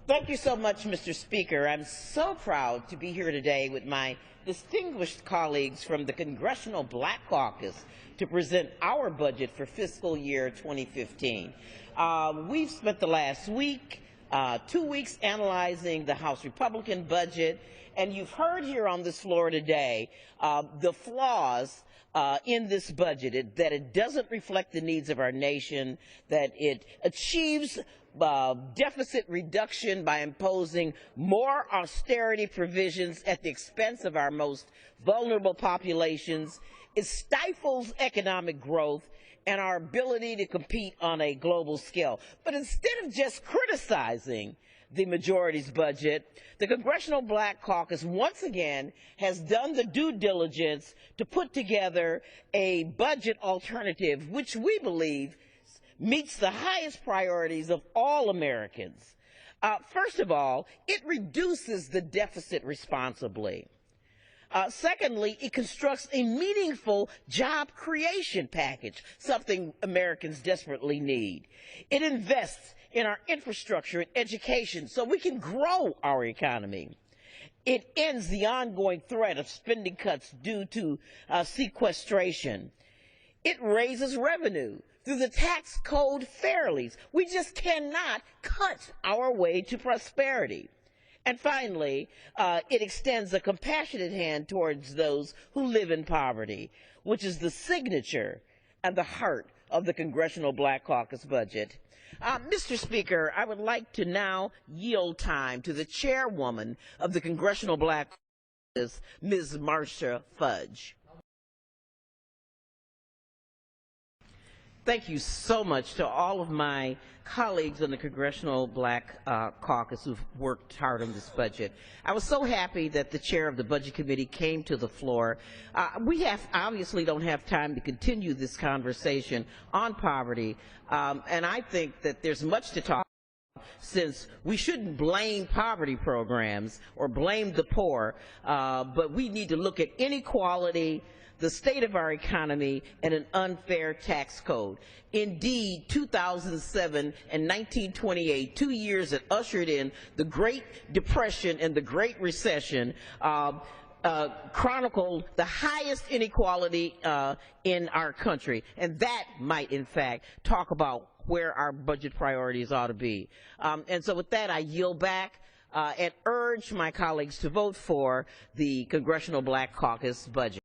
Thank you so much, Mr. Speaker. I'm so proud to be here today with my distinguished colleagues from the Congressional Black Caucus to present our budget for fiscal year 2015. We've spent the last week, 2 weeks analyzing the House Republican budget, and you've heard here on this floor today the flaws in this budget, that it doesn't reflect the needs of our nation, that it achieves deficit reduction by imposing more austerity provisions at the expense of our most vulnerable populations. It stifles economic growth and our ability to compete on a global scale. But instead of just criticizing the majority's budget, the Congressional Black Caucus once again has done the due diligence to put together a budget alternative which we believe meets the highest priorities of all Americans. First of all, it reduces the deficit responsibly. Secondly, it constructs a meaningful job creation package, something Americans desperately need. It invests in our infrastructure and education so we can grow our economy. It ends the ongoing threat of spending cuts due to sequestration. It raises revenue through the tax code fairly. We just cannot cut our way to prosperity. And finally, it extends a compassionate hand towards those who live in poverty, which is the signature and the heart of the Congressional Black Caucus budget. Mr. Speaker, I would like to now yield time to the chairwoman of the Congressional Black Caucus, Ms. Marcia Fudge. Thank you so much to all of my colleagues in the Congressional Black Caucus who've worked hard on this budget. I was so happy that the chair of the Budget Committee came to the floor. We obviously don't have time to continue this conversation on poverty, and I think that there's much to talk about, since we shouldn't blame poverty programs or blame the poor, but we need to look at inequality, the state of our economy, and an unfair tax code. Indeed, 2007 and 1928, 2 years that ushered in the Great Depression and the Great Recession, chronicled the highest inequality in our country. And that might, in fact, talk about where our budget priorities ought to be. And so with that, I yield back and urge my colleagues to vote for the Congressional Black Caucus budget.